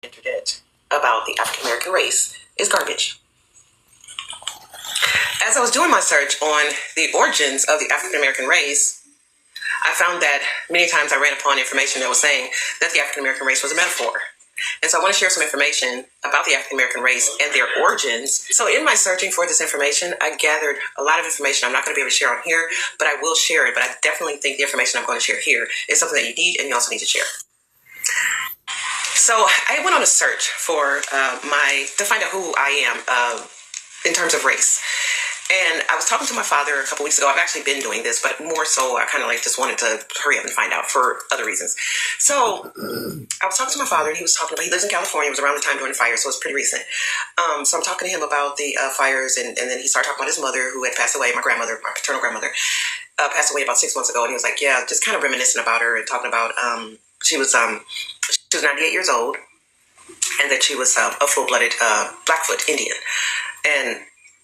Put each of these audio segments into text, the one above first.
internet about the African American race is garbage. As I was doing my search on the origins of the African American race, I found that many times I ran upon information that was saying that the African American race was a metaphor. And so I want to share some information about the African American race and their origins. So in my searching for this information, I gathered a lot of information I'm not going to be able to share on here, but I will share it. But I definitely think the information I'm going to share here is something that you need and you also need to share. So I went on a search for to find out who I am in terms of race. And I was talking to my father a couple weeks ago. I've actually been doing this, but more so I kind of just wanted to hurry up and find out for other reasons. So I was talking to my father, and he was talking about, he lives in California. It was around the time during the fire, so it's pretty recent. So I'm talking to him about the fires, and then he started talking about his mother who had passed away, my paternal grandmother, passed away about 6 months ago. And he was like, yeah, just kind of reminiscing about her and talking about, she was 98 years old, and that she was a full-blooded Blackfoot Indian. And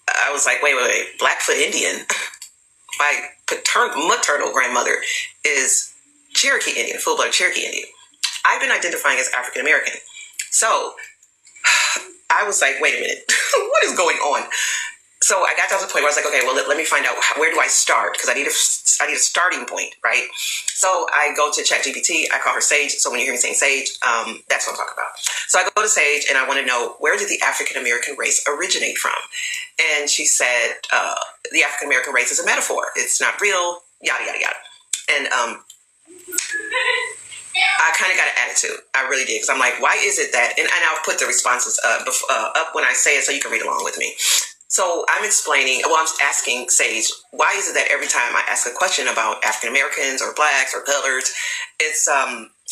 I was like, wait, Blackfoot Indian? My maternal grandmother is Cherokee Indian, full-blooded Cherokee Indian. I've been identifying as African American. So I was like, wait a minute, what is going on? So I got down to the point where I was like, okay, well, let me find out where do I start? Because I need a starting point, right? So I go to ChatGPT. I call her Sage. So when you hear me saying Sage, that's what I'm talking about. So I go to Sage and I want to know, where did the African American race originate from? And she said, the African American race is a metaphor. It's not real, yada, yada, yada. And I kind of got an attitude. I really did. Because I'm like, why is it that, and I'll put the responses up when I say it so you can read along with me. So I'm asking Sage, why is it that every time I ask a question about African Americans or blacks or coloreds, it's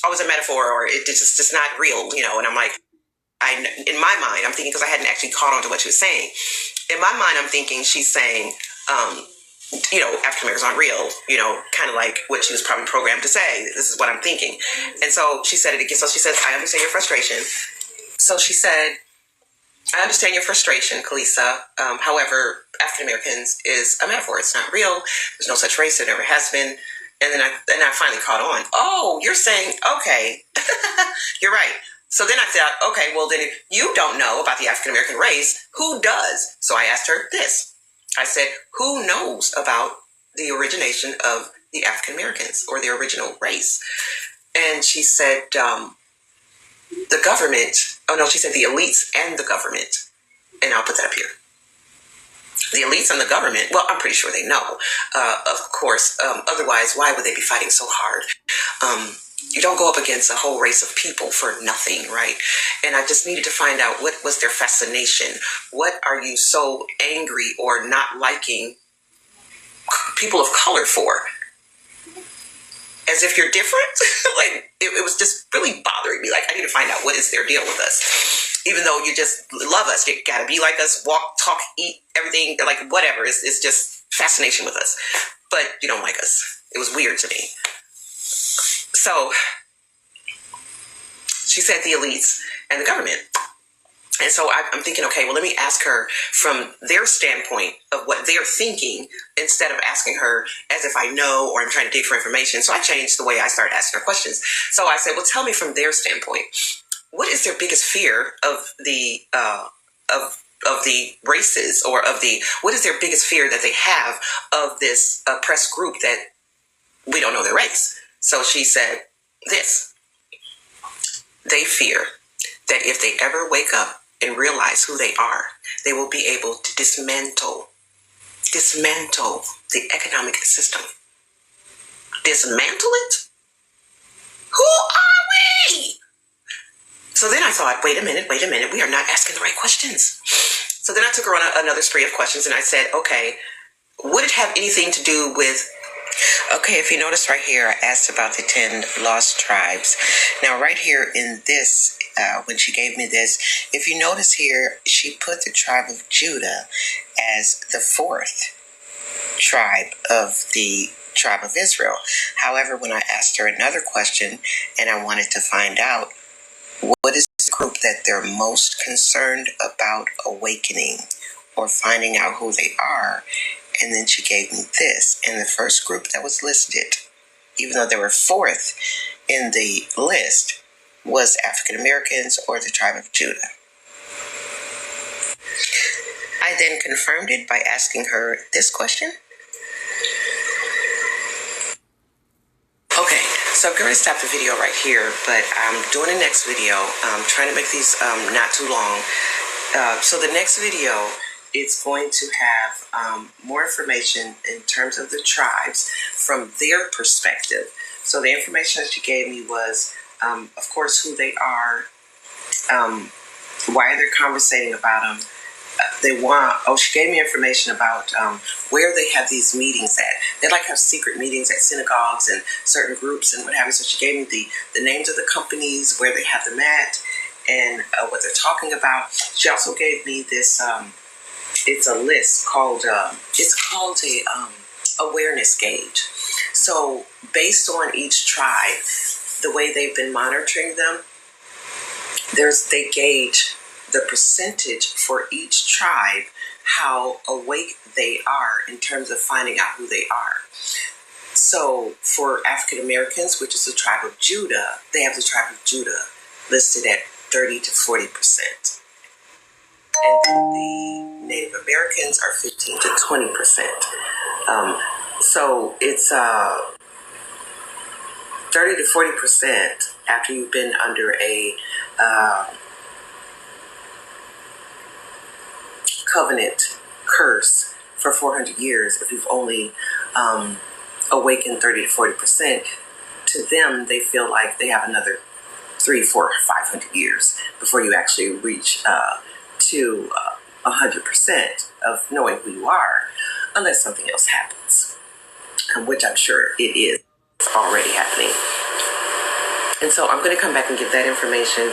always a metaphor or it's just not real, you know? And I'm like, in my mind, I'm thinking, because I hadn't actually caught on to what she was saying. In my mind, I'm thinking she's saying, African Americans aren't real, kind of like what she was probably programmed to say. This is what I'm thinking. And so she said it again. So she says, I understand your frustration. So she said, I understand your frustration, Kalisa. However, African Americans is a metaphor. It's not real. There's no such race. There never has been. And then I finally caught on. Oh, you're saying, okay, you're right. So then I thought, okay, well, then if you don't know about the African American race, who does? So I asked her this. I said, who knows about the origination of the African Americans or the original race? And she said, the government. Oh, no, she said the elites and the government. And I'll put that up here. The elites and the government, well, I'm pretty sure they know, of course. Otherwise, why would they be fighting so hard? You don't go up against a whole race of people for nothing, right? And I just needed to find out, what was their fascination? What are you so angry or not liking people of color for? As if you're different. Like, it was just really bothering me. Like, I need to find out what is their deal with us. Even though you just love us, you gotta be like us, walk, talk, eat, everything, like whatever. It's just fascination with us. But you don't like us. It was weird to me. So she said the elites and the government. And so I'm thinking, okay, well, let me ask her from their standpoint of what they're thinking instead of asking her as if I know or I'm trying to dig for information. So I changed the way I started asking her questions. So I said, well, tell me from their standpoint, what is their biggest fear of the of the races, or what is their biggest fear that they have of this oppressed group that we don't know their race? So she said this. They fear that if they ever wake up and realize who they are, they will be able to dismantle the economic system. Dismantle it? Who are we? So then I thought, wait a minute, we are not asking the right questions. So then I took her on another spree of questions, and I said, okay, would it have anything to do with... Okay, if you notice right here, I asked about the 10 lost tribes. Now, right here in this, when she gave me this, if you notice here, she put the tribe of Judah as the 4th tribe of the tribe of Israel. However, when I asked her another question and I wanted to find out what is the group that they're most concerned about awakening or finding out who they are, and then she gave me this. And the first group that was listed, even though they were 4th in the list, was African Americans or the tribe of Judah. I then confirmed it by asking her this question. Okay, so I'm going to stop the video right here, but I'm doing the next video. I'm trying to make these not too long. So the next video is going to have more information in terms of the tribes from their perspective. So the information that she gave me was, of course, who they are, why they're conversating about them. She gave me information about where they have these meetings at. They have secret meetings at synagogues and certain groups and what have you. So she gave me the names of the companies, where they have them at, and what they're talking about. She also gave me this, it's a list called, a awareness gauge. So based on each tribe, the way they've been monitoring them, they gauge the percentage for each tribe, how awake they are in terms of finding out who they are. So for African Americans, which is the tribe of Judah, they have the tribe of Judah listed at 30 to 40%. And then the Native Americans are 15 to 20%. So it's 30 to 40% after you've been under a covenant curse for 400 years. If you've only awakened 30 to 40%, to them, they feel like they have another 300, 400, 500 years before you actually reach to 100% of knowing who you are, unless something else happens, which I'm sure it is already happening. And so I'm going to come back and give that information.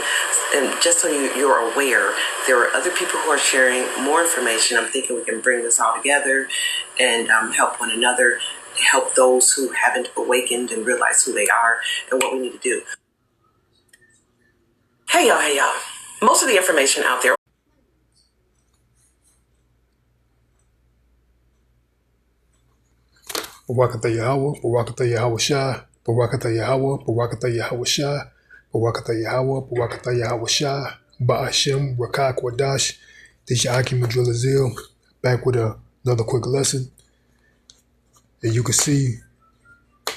And just so you're aware, there are other people who are sharing more information. I'm thinking we can bring this all together and help one another, help those who haven't awakened and realize who they are and what we need to do. Hey y'all. Most of the information out there. Barakatah Yahweh, Barakatah Yahweh Shai, Barakatah Yahweh, Barakatah Yahweh Shai, Barakatah Yahweh, Barakatah Yahweh Shai, Ba'ashem, Rakak Wadash. This is your Akim Madrilazil, back with another quick lesson. And you can see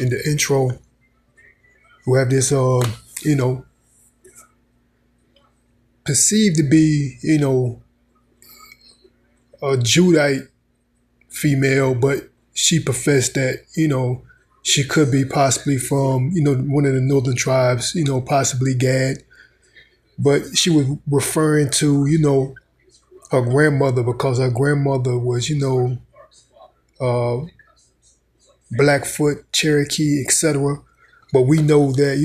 in the intro, we have this, perceived to be, a Judite female, but she professed that, she could be possibly from, one of the northern tribes, possibly Gad. But she was referring to, her grandmother, because her grandmother was, Blackfoot, Cherokee, etc. But we know that,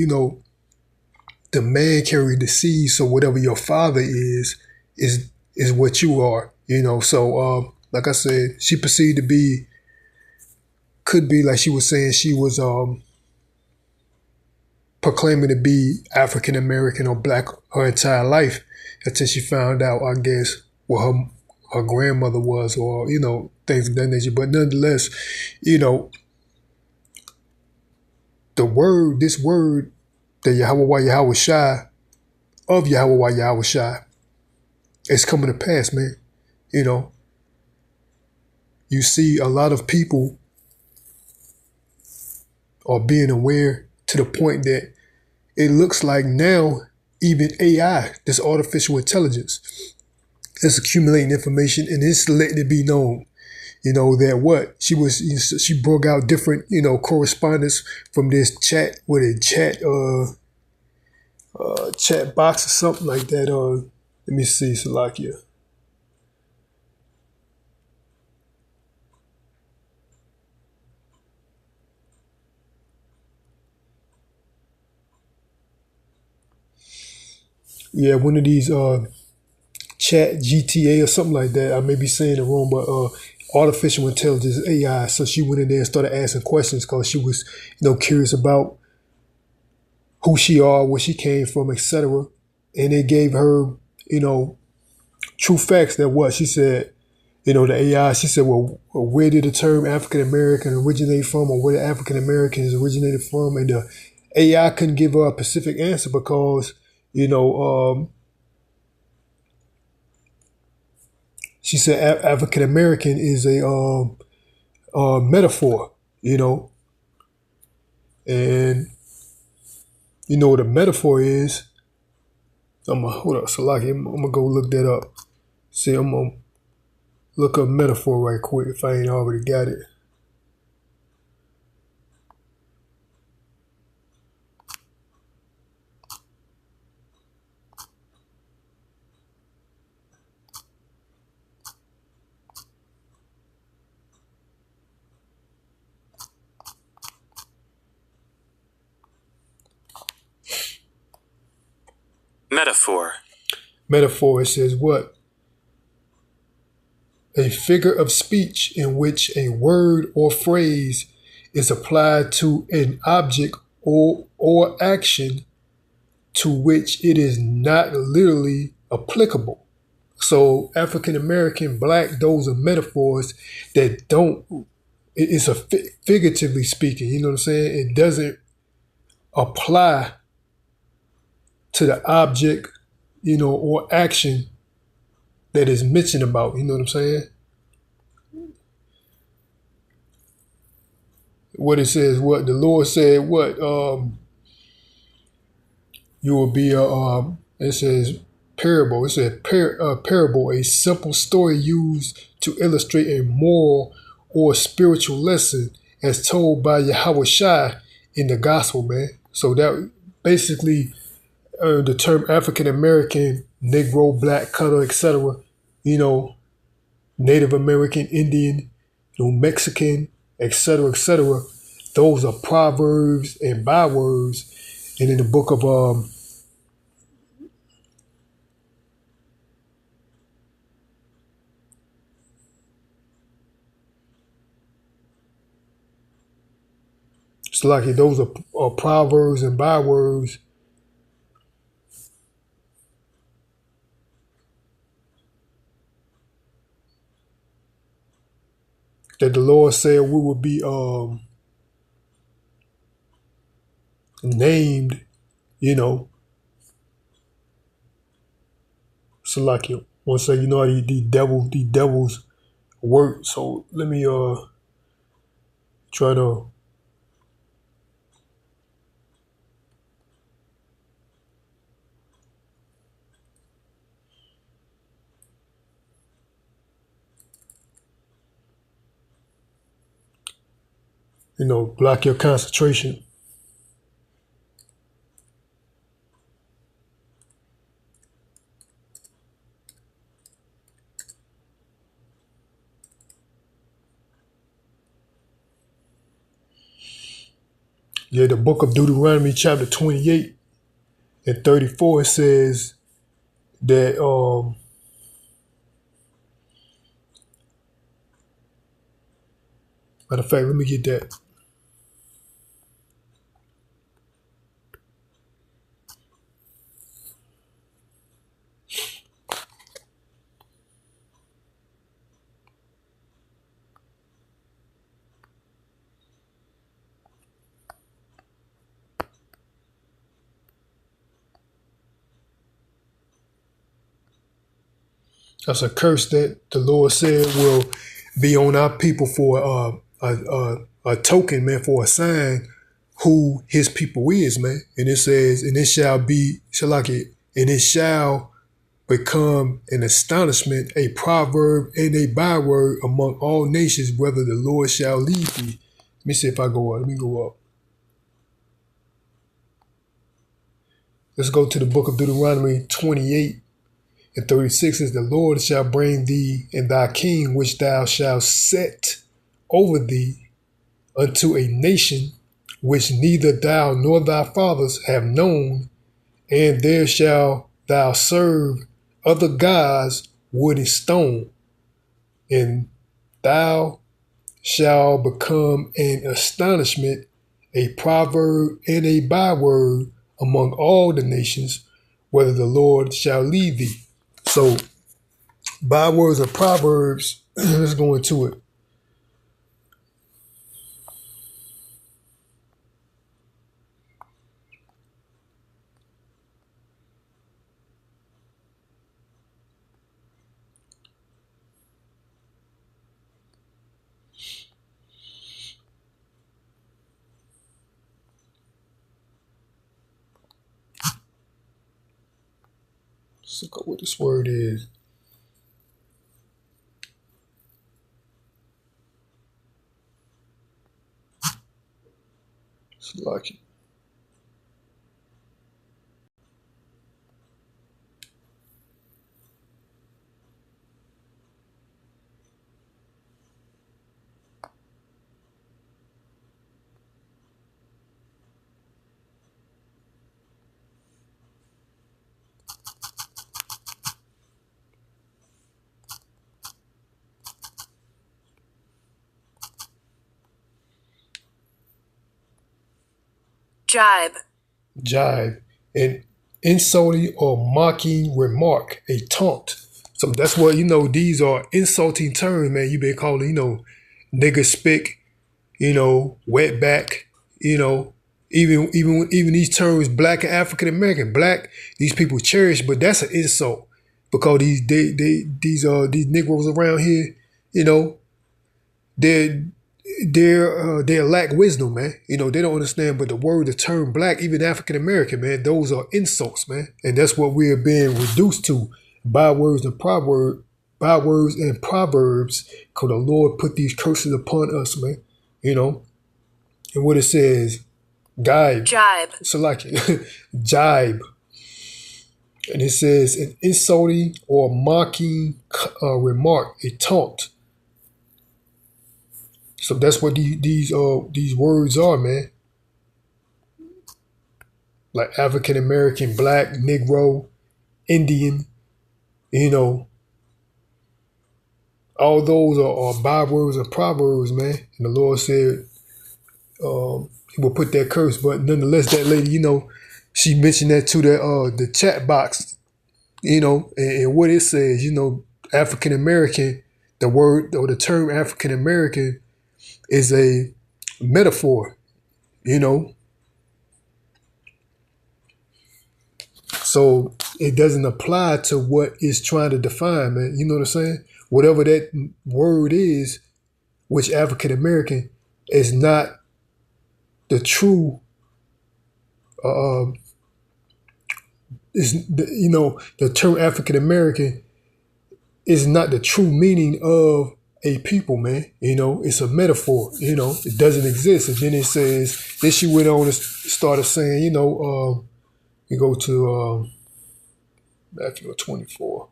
the man carried the seed, so whatever your father is what you are, So, like I said, she perceived to be, could be like she was saying she was proclaiming to be African American or black her entire life until she found out, I guess, what her grandmother was, or things of that nature. But nonetheless, this word, the Yahweh Shai, of Yahweh Shai, is coming to pass, man. You see a lot of people are being aware to the point that it looks like now even AI, this artificial intelligence, is accumulating information and it's letting it be known, that what she broke out different, correspondence from this chat chat box or something like that. Let me see, Salakia. Yeah, one of these chat GTA or something like that. I may be saying it wrong, but artificial intelligence, AI. So she went in there and started asking questions because she was, curious about who she are, where she came from, etc. And it gave her, true facts that what she said, the AI, she said, well, where did the term African American originate from, or where the African Americans originated from? And the AI couldn't give her a specific answer because You know, she said African American is a metaphor. You know, and you know what a metaphor is. Hold up, Salaki. I'm gonna go look that up. See, I'm gonna look up metaphor right quick if I ain't already got it. Metaphor. Metaphor, it says what? A figure of speech in which a word or phrase is applied to an object or action to which it is not literally applicable. So African American, black, those are metaphors that don't, it's a figuratively speaking, you know what I'm saying? It doesn't apply to the object, you know, or action that is mentioned about, you know what I'm saying? What it says, what the Lord said, what you will be it says parable. It says parable, a simple story used to illustrate a moral or spiritual lesson as told by Yahweh Shai in the gospel, man. So that basically the term African American, Negro, black, color, etc. You know, Native American, Indian, you know, Mexican, etc., etc. Those are proverbs and bywords. And in the book of it's like those are proverbs and bywords that the Lord said we will be named, you know. So like you want to say, you know, these devils work. So let me try to block your concentration. Yeah, the book of Deuteronomy chapter 28 and 34 says that matter of fact, let me get that. That's a curse that the Lord said will be on our people for a token, man, for a sign who his people is, man. And it says, and it shall be, and it shall become an astonishment, a proverb, and a byword among all nations, whether the Lord shall lead thee. Let me see if I go up. Let me go up. Let's go to the book of Deuteronomy 28 and 36 is the Lord shall bring thee and thy king, which thou shalt set over thee, unto a nation which neither thou nor thy fathers have known, and there shall thou serve other gods, wood and stone, and thou shalt become an astonishment, a proverb, and a byword among all the nations, whether the Lord shall lead thee. So bywords and proverbs, let's go into it. Let's look up what this word is. It's lucky. Jibe. Jibe, an insulting or mocking remark, a taunt. So that's what, these are insulting terms, man. You've been calling, nigger spick, wetback, even these terms, black and African American, black, these people cherish, but that's an insult because these Negroes around here, they lack wisdom, man. They don't understand. But the term black, even African American, man, those are insults, man. And that's what we're being reduced to by words and proverbs, because the Lord put these curses upon us, man. And what it says, jibe. So like jibe. And it says an insulting or mocking remark, a taunt. So that's what these words are, man. Like African American, black, Negro, Indian, all those are bywords and proverbs, man. And the Lord said He will put that curse. But nonetheless, that lady, she mentioned that to the chat box, and what it says, African American, the word or the term African American is a metaphor, So it doesn't apply to what it's trying to define, man. You know what I'm saying? Whatever that word is, which African American is not the true, the term African American is not the true meaning of a people, man. It's a metaphor. It doesn't exist. And then it says, then she went on and started saying, you go to Matthew 24.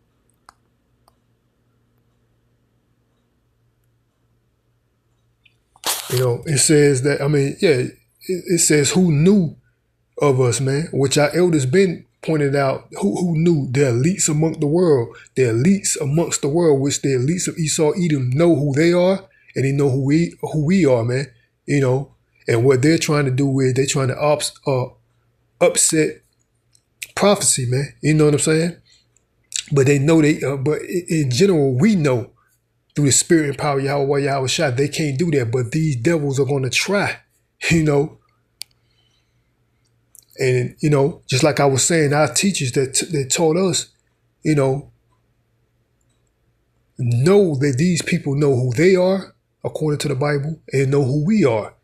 It says that, it says who knew of us, man, which our elders been pointed out, who knew the elites amongst the world, which the elites of Esau, Edom know who they are, and they know who we are, man. And what they're trying to do is they're trying to upset prophecy, man. You know what I'm saying? But they know but in general, we know through the spirit and power of Yahweh Shai, they can't do that. But these devils are going to try, And, just like I was saying, our teachers that taught us, know that these people know who they are, according to the Bible, and know who we are,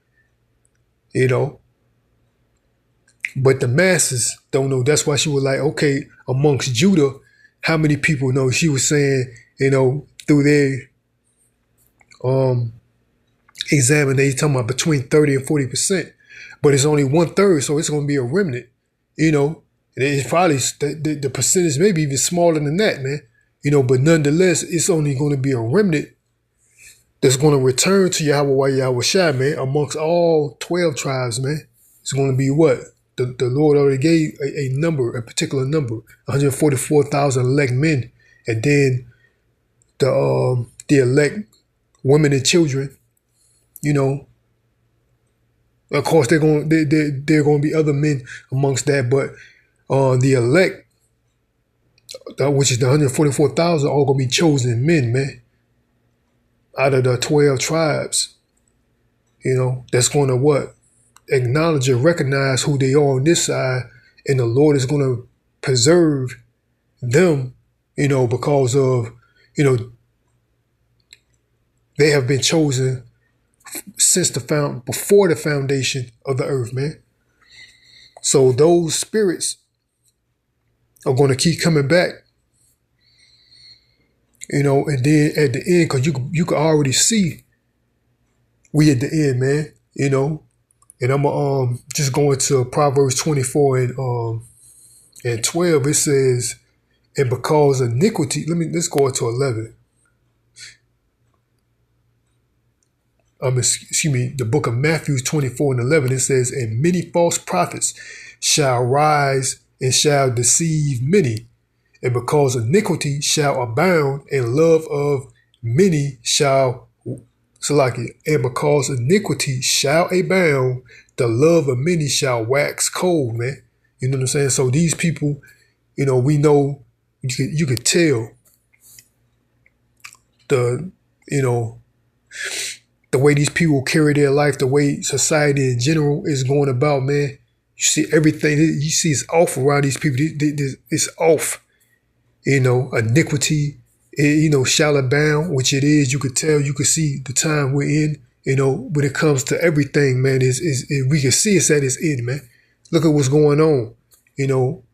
But the masses don't know. That's why she was like, okay, amongst Judah, how many people know? She was saying, through their examination, talking about between 30 and 40%. But it's only 1/3, so it's going to be a remnant, And it's probably the percentage maybe even smaller than that, man. But nonetheless, it's only going to be a remnant that's going to return to Yahweh Shai, man, amongst all 12 tribes, man. It's going to be what? The Lord already gave a particular number, 144,000 elect men, and then the elect women and children, Of course, there going to be other men amongst that, but the elect, which is the 144,000, all going to be chosen men, man, out of the 12 tribes. That's going to what? Acknowledge and recognize who they are on this side, and the Lord is going to preserve them, because of, they have been chosen since before the foundation of the earth, man. So those spirits are going to keep coming back you know, and then at the end, because you could already see we at the end, man, you know. And I'm just going to Proverbs 24 and 12. It says, and because iniquity, let's go to 11. Excuse me, the book of Matthew 24 and 11, it says, and many false prophets shall rise and shall deceive many. And because iniquity shall abound and love of many shall, and because iniquity shall abound, the love of many shall wax cold, man. You know what I'm saying? So these people, you know, we know, you could tell the way these people carry their life, the way society in general is going about, man. You see everything, you see it's off around these people. It's off. You know, iniquity, shall abound, which it is. You could tell, you could see the time we're in, you know, when it comes to everything, man, we can see it's at its end, man. Look at what's going on. You know,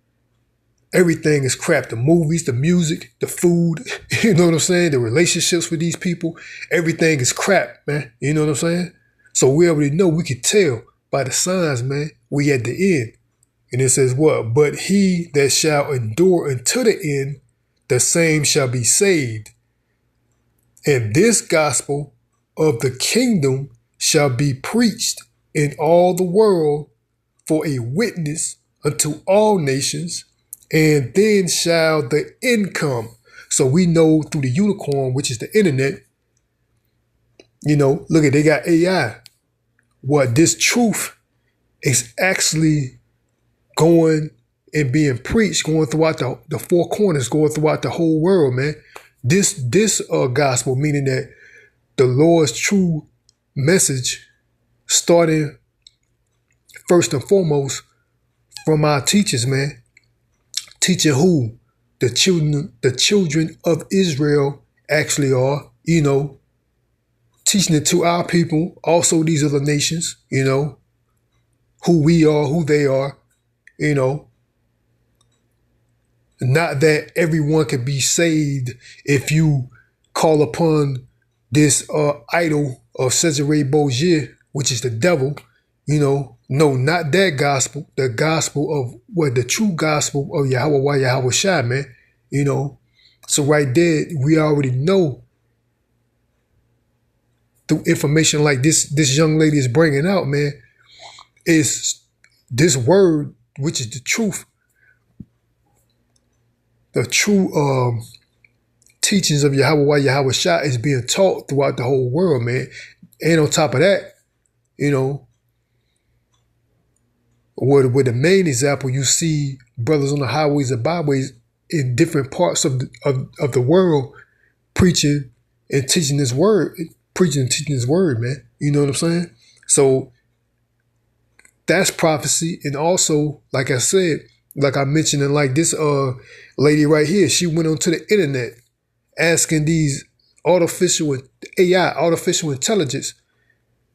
everything is crap. The movies, the music, the food, you know what I'm saying? The relationships with these people, everything is crap, man. You know what I'm saying? So we already know, we can tell by the signs, man, we at the end. And it says what? But he that shall endure unto the end, the same shall be saved. And this gospel of the kingdom shall be preached in all the world for a witness unto all nations, and then shall the end come. So we know through the unicorn, which is the internet, you know, look at, they got AI. What this truth is actually going and being preached, going throughout the four corners, going throughout the whole world, man. This gospel, meaning that the Lord's true message, starting first and foremost from our teachers, man. Teaching who? The children of Israel actually are, you know, teaching it to our people, also these other nations, you know, who we are, who they are, you know. Not that everyone can be saved if you call upon this idol of Cesare Borgia, which is the devil, you know. No, not that gospel. The gospel of the true gospel of Yahweh Shai, man. You know. So right there, we already know through information like this young lady is bringing out, man, is this word, which is the truth. The true teachings of Yahweh Shai is being taught throughout the whole world, man. And on top of that, you know, with the main example, you see brothers on the highways and byways in different parts of the world preaching and teaching this word, man. You know what I'm saying? So that's prophecy. And also, like I said, like I mentioned, and like this lady right here, she went onto the internet asking these artificial intelligence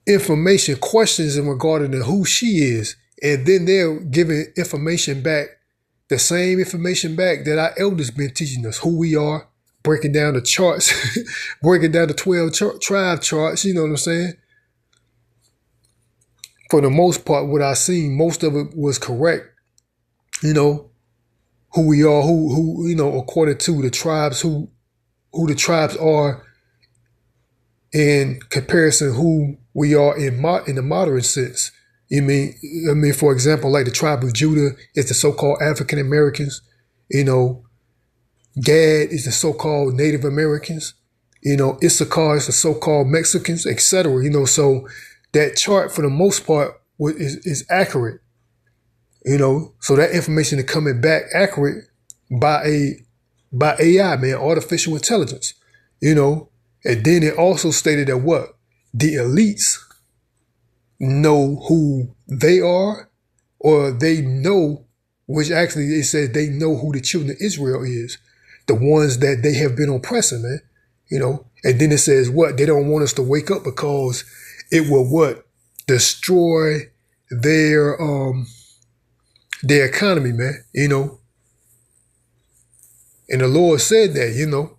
information, questions in regarding to who she is. And then they're giving information back, the same information back that our elders been teaching us, who we are, breaking down the charts, breaking down the 12 tribe charts, you know what I'm saying? For the most part, what I seen, most of it was correct. You know, who we are, who you know, according to the tribes, who the tribes are in comparison who we are in the modern sense. I mean, for example, like the tribe of Judah is the so-called African Americans. You know, Gad is the so-called Native Americans. You know, Issachar is the so-called Mexicans, etc. You know, so that chart for the most part is accurate. You know, so that information is coming back accurate by AI, man, artificial intelligence. You know, and then it also stated that what? The elites know who they are, or they know, which actually it says they know who the children of Israel is, the ones that they have been oppressing, man. You know, and then it says what? They don't want us to wake up because it will what? Destroy their economy, man. You know, and the Lord said that, you know.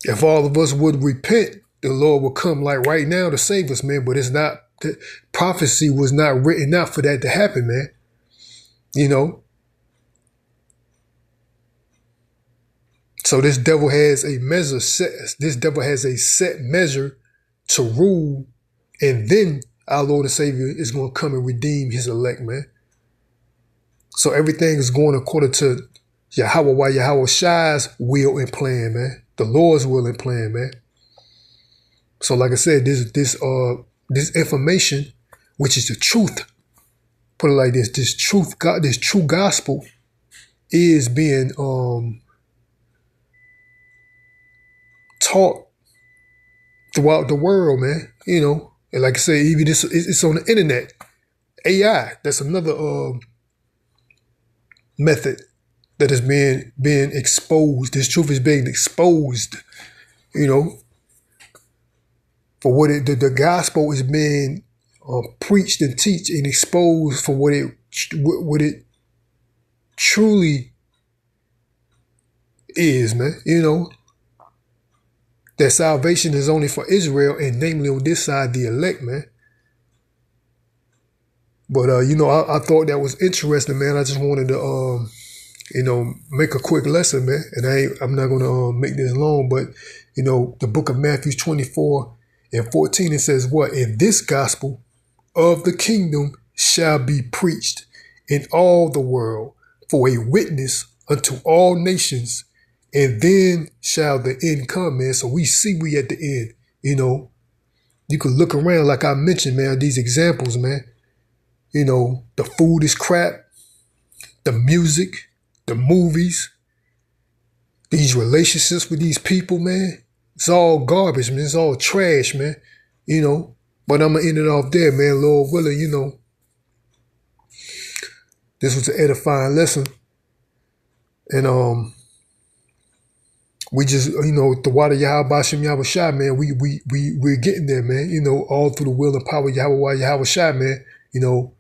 If all of us would repent, the Lord will come like right now to save us, man. But it's not, the prophecy was not written out for that to happen, man. You know? So this devil has a measure set. This devil has a set measure to rule, and then our Lord and Savior is going to come and redeem his elect, man. So everything is going according to Yahweh Shai's will and plan, man. The Lord's will and plan, man. So like I said, this information, which is the truth, put it like this, this true gospel is being taught throughout the world, man. You know, and like I say, even it's on the internet. AI, that's another method that is being exposed. This truth is being exposed, you know, for what the gospel is being preached and teach and exposed for what it truly is, man. You know, that salvation is only for Israel, and namely on this side, the elect, man. But, you know, I thought that was interesting, man. I just wanted to, you know, make a quick lesson, man. And I'm not going to make this long, but, you know, the book of Matthew 24:14, it says what? And this gospel of the kingdom shall be preached in all the world for a witness unto all nations, and then shall the end come, man. So we at the end, you know. You can look around, like I mentioned, man, these examples, man. You know, the food is crap, the music, the movies, these relationships with these people, man. It's all garbage, man. It's all trash, man. You know, but I'm going to end it off there, man. Lord willing, you know. This was an edifying lesson. And we just, you know, the water Yahweh Shem Yahweh Shai, man, we're getting there, man. You know, all through the will and power of Yahweh Shai, man. You know,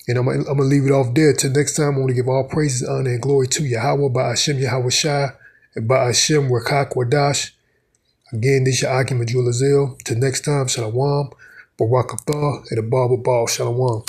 and I'm going to leave it off there. Till next time, I want to give all praises, honor, and glory to Yahweh, by Hashem Yahweh Shai, and by Hashem Rakak Wadash. Again, this is your argument, Julazel. Till next time, Shalom, Barak Athar, and the Baba Baal Shalom.